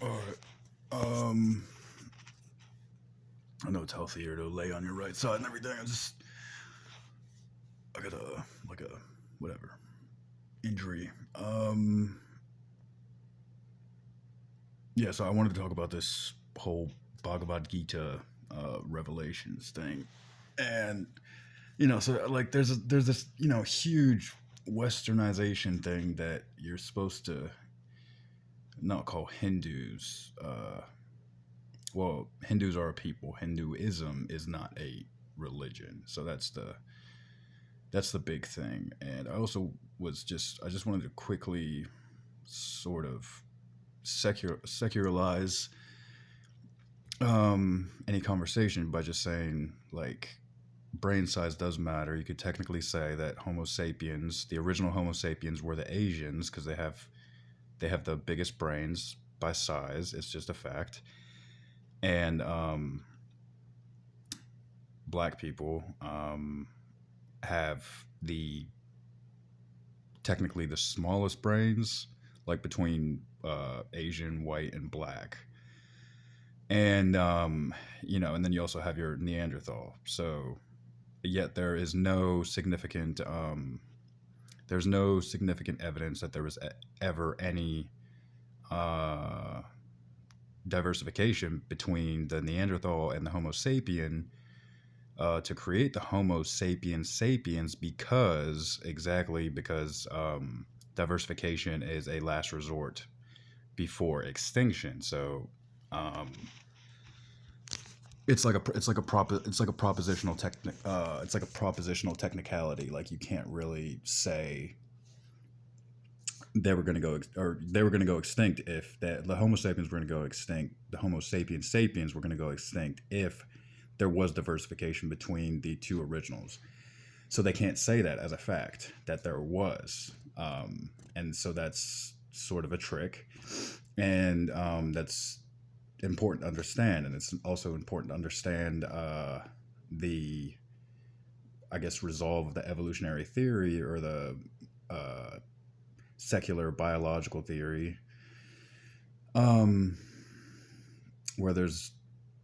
All right. Um, I know it's healthier to lay on your right side and everything. I got a whatever injury. Yeah. So I wanted to talk about this whole Bhagavad Gita revelations thing, and so like there's this huge westernization thing that you're supposed to not call Hindus. Well, Hindus are a people. Hinduism is not a religion. So that's the big thing. And I just wanted to quickly sort of secularize any conversation by just saying like brain size does matter. You could technically say that Homo sapiens, the original Homo sapiens, were the Asians because they have the biggest brains by size. It's just a fact. And black people have the technically the smallest brains, like between Asian, white, and black. And and then you also have your Neanderthal. So yet there's no significant evidence that there was ever any uh, diversification between the Neanderthal and the Homo sapien to create the Homo sapiens sapiens because diversification is a last resort before extinction. So um, it's like a propositional technicality. Like you can't really say they were going to go extinct if the Homo sapiens were going to go extinct. The Homo sapiens sapiens were going to go extinct if there was diversification between the two originals. So they can't say that as a fact that there was, and so that's sort of a trick, and that's important to understand. And it's also important to understand the, I guess, resolve of the evolutionary theory or the uh, secular biological theory, um, where there's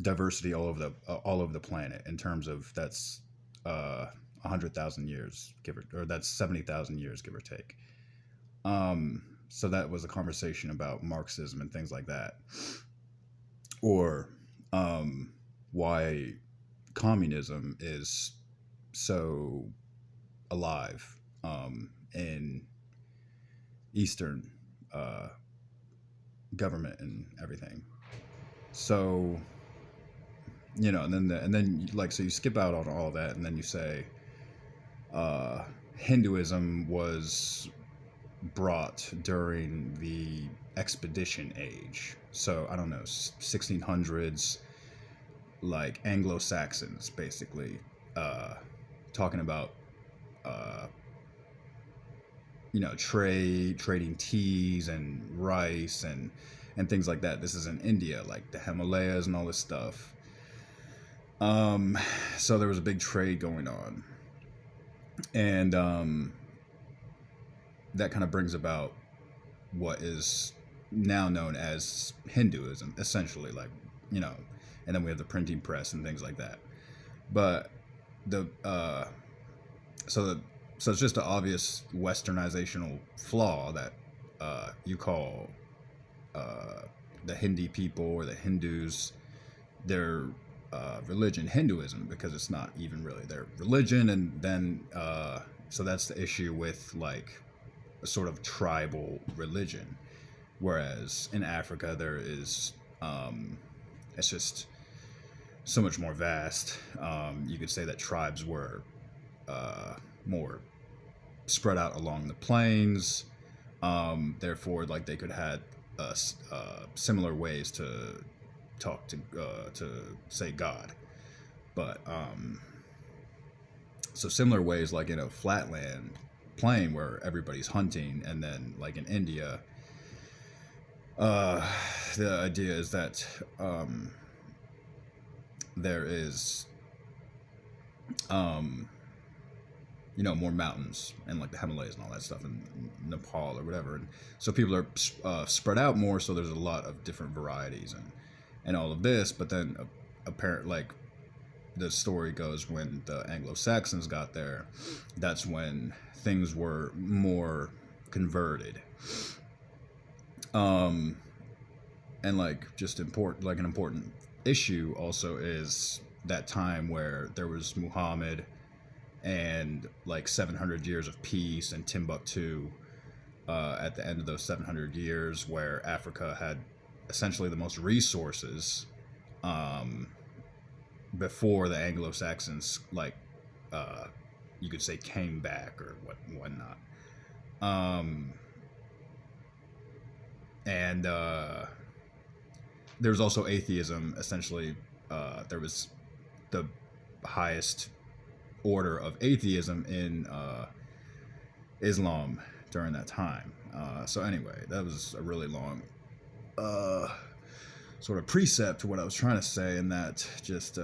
diversity all over the planet in terms of that's 100,000 years, or that's 70,000 years, give or take. So that was a conversation about Marxism and things like that, or why communism is so alive in Eastern uh, government and everything. So so you skip out on all that, and then you say uh, Hinduism was brought during the expedition age. So I don't know, 1600s, like Anglo Saxons, basically, uh, talking about uh, trading teas and rice and things like that. This is in India, like the Himalayas and all this stuff. Um, so there was a big trade going on, and that kind of brings about what is now known as Hinduism, essentially, like you know, and then we have the printing press and things like that. But the so the so it's just an obvious westernizational flaw that you call uh, the Hindi people or the Hindus their religion Hinduism, because it's not even really their religion. And then so that's the issue with like a sort of tribal religion, whereas in Africa there is it's just so much more vast. You could say that tribes were more spread out along the plains. Therefore, like they could have similar ways to talk to say God, but so similar ways like in a flatland plain where everybody's hunting, and then like in India, uh, the idea is that there is more mountains and like the Himalayas and all that stuff in Nepal or whatever. And so people are spread out more. So there's a lot of different varieties and all of this. But then apparent like the story goes, when the Anglo-Saxons got there, that's when things were more converted. And like just important, like an important issue also is that time where there was Muhammad and like 700 years of peace and Timbuktu at the end of those 700 years, where Africa had essentially the most resources before the Anglo-Saxons, like you could say, came back or whatnot. And there was also atheism. Essentially, there was the highest order of atheism in Islam during that time. So anyway, that was a really long sort of precept to what I was trying to say, in that just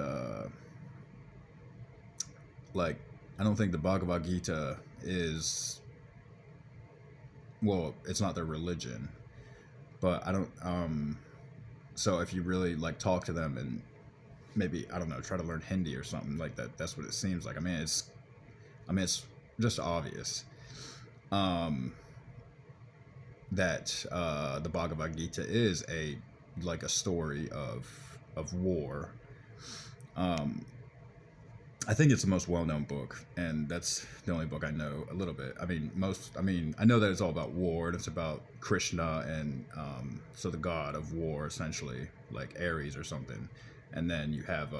like, I don't think the Bhagavad Gita is, well, it's not their religion, but I don't so if you really like talk to them and maybe, I don't know, try to learn Hindi or something like that, that's what it seems like. I mean it's just obvious that the Bhagavad Gita is a story of war. I think it's the most well-known book, and that's the only book I know a little bit. I mean, I know that it's all about war, and it's about Krishna, and so the god of war, essentially, like Ares or something. And then you have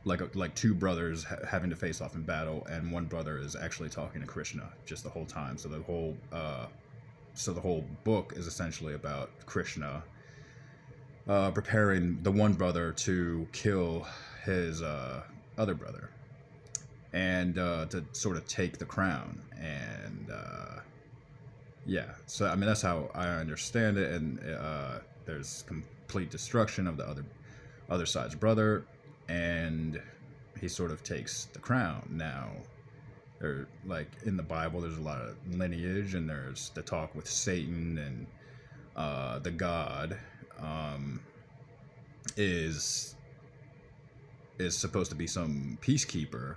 like two brothers having to face off in battle, and one brother is actually talking to Krishna just the whole time. So the whole book is essentially about Krishna preparing the one brother to kill his other brother, and to sort of take the crown. And yeah, so I mean, that's how I understand it. And there's complete destruction of the other side's brother, and he sort of takes the crown. Now, there, like in the Bible, there's a lot of lineage, and there's the talk with Satan, and the God is supposed to be some peacekeeper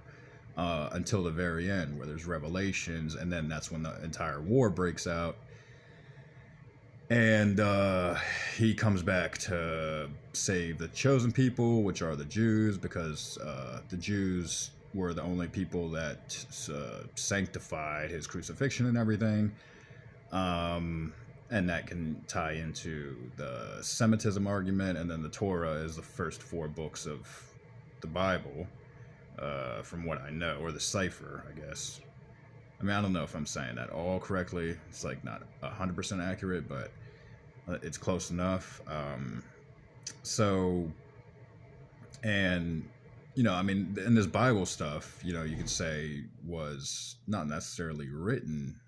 until the very end, where there's revelations, and then that's when the entire war breaks out. And he comes back to save the chosen people, which are the Jews, because the Jews were the only people that sanctified his crucifixion and everything. And that can tie into the Semitism argument. And then the Torah is the first 4 books of the Bible, from what I know, or the Cipher, I guess. I mean, I don't know if I'm saying that all correctly. It's like not 100% accurate, but it's close enough. So, and, I mean, in this Bible stuff, you could say was not necessarily written,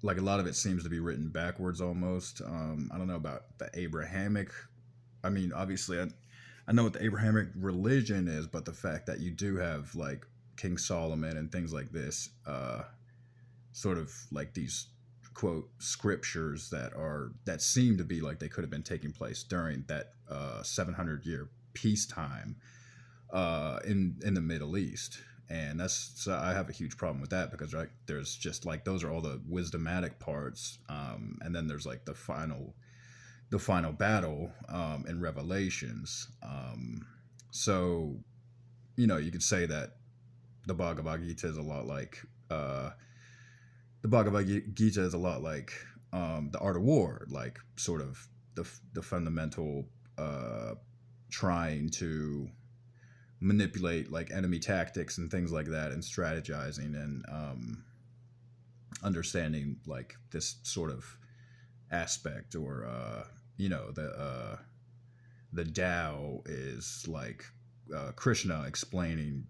like a lot of it seems to be written backwards almost. I don't know about the Abrahamic. I mean, obviously, I know what the Abrahamic religion is, but the fact that you do have like King Solomon and things like this, sort of like these quote scriptures that seem to be like they could have been taking place during that 700-year peacetime in the Middle East. And so I have a huge problem with that, because there's just like, those are all the wisdomatic parts, and then there's like the final battle in Revelations. So you could say that the Bhagavad Gita is a lot like the Art of War, like sort of the fundamental trying to manipulate like enemy tactics and things like that, and strategizing, and understanding like this sort of aspect, or the Tao is like Krishna explaining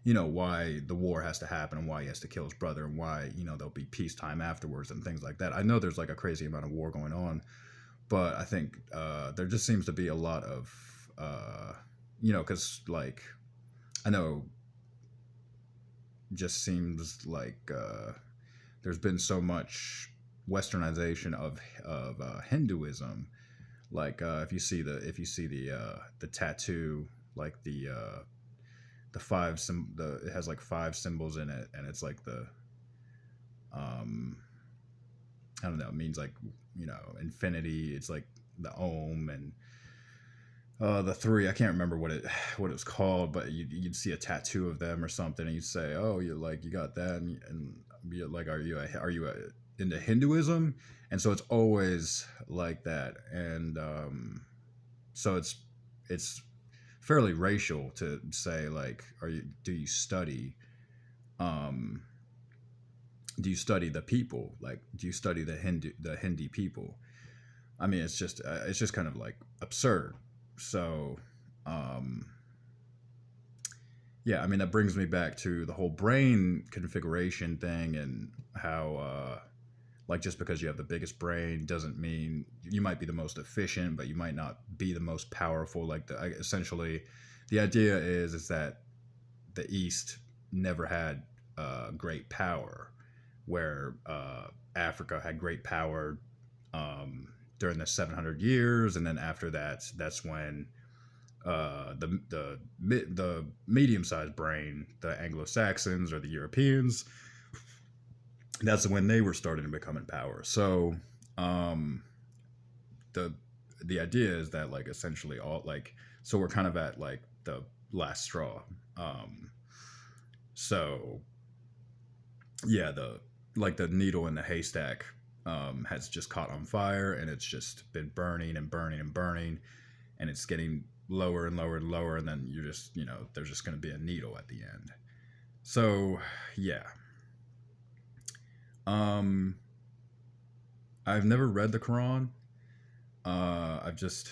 why the war has to happen, and why he has to kill his brother, and why there'll be peacetime afterwards, and things like that. I know there's like a crazy amount of war going on, but I think there just seems to be a lot of because like I know, just seems like there's been so much westernization of Hinduism. Like if you see the tattoo, like the it has like five symbols in it, and it's like the um I don't know, it means like, infinity. It's like the Om, and the three, I can't remember what it was called, but you'd see a tattoo of them or something, and you'd say, "Oh, you got that," and be like, into Hinduism?" And so it's always like that, and so it's fairly racial to say, like, are you do you study um the people, like, do you study the Hindi people? I mean, it's just kind of like absurd. So, um, yeah, I mean, that brings me back to the whole brain configuration thing, and how, like, just because you have the biggest brain doesn't mean you might be the most efficient, but you might not be the most powerful. Like, essentially, the idea is that the East never had great power, where Africa had great power during the 700 years, and then after that, that's when the medium sized brain, the Anglo Saxons or the Europeans, that's when they were starting to become in power. So um, the the idea is that, like, essentially all, like, so we're kind of at like the last straw. Um, so yeah, the needle in the haystack has just caught on fire, and it's just been burning and burning and burning, and it's getting lower and lower and lower, and then you're just, there's just going to be a needle at the end. So yeah, um, I've never read the Quran. I've just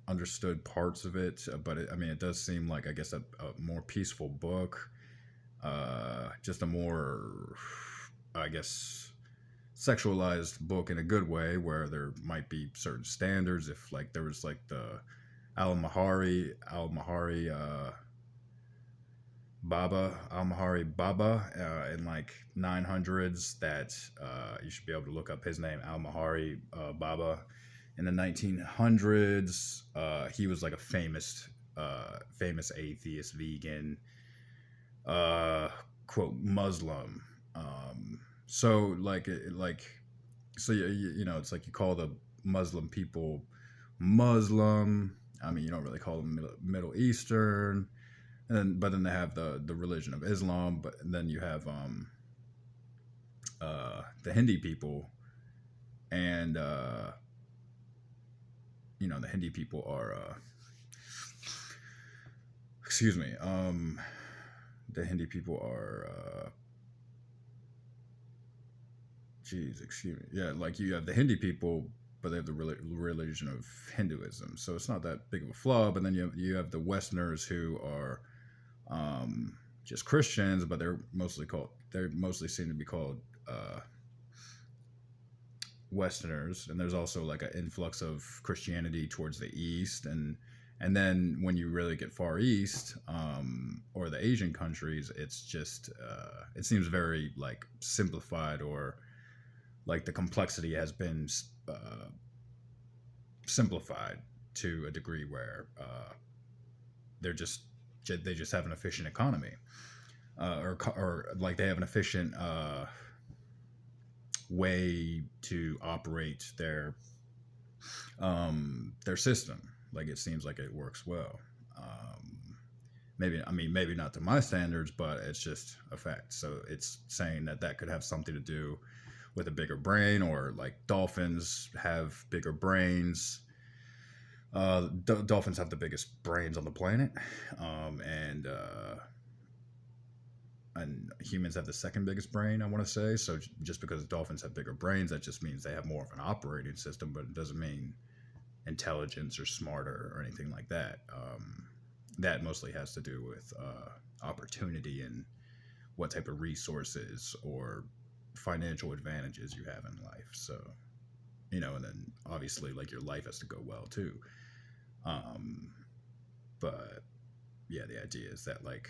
understood parts of it, but I mean, it does seem like, I guess, a more peaceful book, just a more, I guess, sexualized book in a good way, where there might be certain standards. If, like, there was like the Al Mahari Baba in like 900s, that you should be able to look up his name, Al Mahari Baba. In the 1900s, he was like a famous atheist, vegan, uh, quote, Muslim. So it's like you call the Muslim people Muslim. I mean, you don't really call them Middle Eastern, but then they have the religion of Islam. But then you have the Hindi people, and the Hindi people are excuse me, the Hindi people are geez, excuse me, yeah, like, you have the Hindi people, but they have the religion of Hinduism, so it's not that big of a flaw. But then you have the Westerners, who are just Christians, but they mostly seem to be called Westerners. And there's also like an influx of Christianity towards the East, and then when you really get Far East, or the Asian countries, it's just it seems very like simplified, or like the complexity has been simplified to a degree where they're just they just have an efficient economy, or like they have an efficient way to operate their system. Like, it seems like it works well. Maybe not to my standards, but it's just a fact. So it's saying that could have something to do with a bigger brain, or like dolphins have bigger brains. Dolphins have the biggest brains on the planet, and humans have the second biggest brain, I want to say. So just because dolphins have bigger brains, that just means they have more of an operating system, but it doesn't mean intelligence or smarter or anything like that. That mostly has to do with opportunity, and what type of resources or financial advantages you have in life. So, and then obviously, like, your life has to go well too. Um, but yeah, the idea is that like,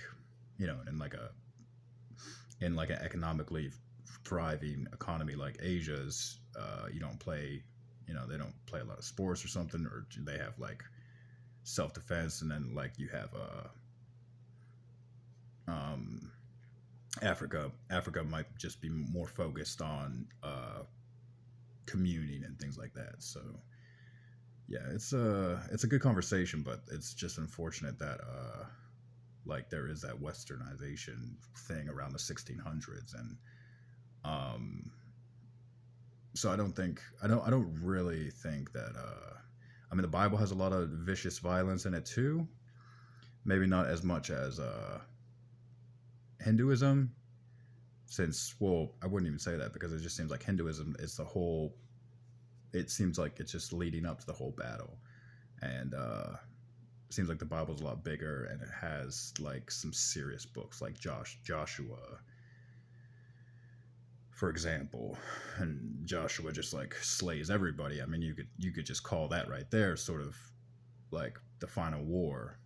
in like an economically thriving economy like Asia's, you don't play, they don't play a lot of sports or something, or they have like self defense, and then like you have um, Africa might just be more focused on communing and things like that. So yeah, it's a good conversation, but it's just unfortunate that like there is that westernization thing around the 1600s, and um, so I don't really think that I mean, the Bible has a lot of vicious violence in it too. Maybe not as much as Hinduism, since, well, I wouldn't even say that, because it just seems like Hinduism is the whole. It seems like it's just leading up to the whole battle, and it seems like the Bible's a lot bigger, and it has like some serious books like Joshua, for example, and Joshua just like slays everybody. I mean, you could just call that right there sort of like the final war.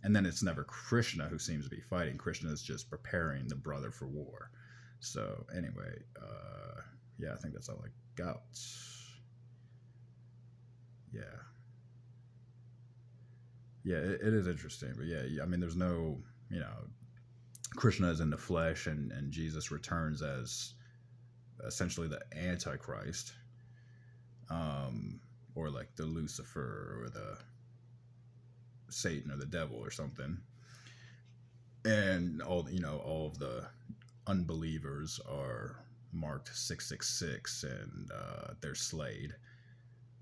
And then it's never Krishna who seems to be fighting. Krishna is just preparing the brother for war. So anyway, yeah, I think that's all I got. Yeah, yeah, it is interesting, but yeah, I mean, there's no, you know, Krishna is in the flesh, and Jesus returns as essentially the Antichrist, or like the Lucifer or the Satan or the devil or something, and all of the unbelievers are marked 666, and they're slayed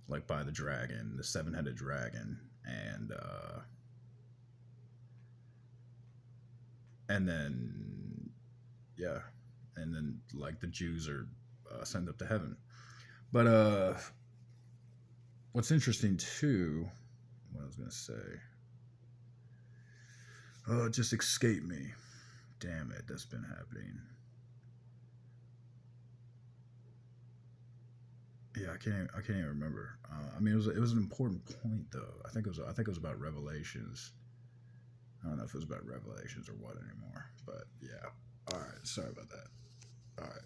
like by the dragon, the seven-headed dragon, and then yeah, and then like the Jews are sent up to heaven. But what's interesting too, what I was gonna say, oh, it just escaped me. Damn it, that's been happening. Yeah, I can't even remember. I mean, it was an important point though. I think it was about Revelations. I don't know if it was about Revelations or what anymore. But yeah. All right. Sorry about that. All right.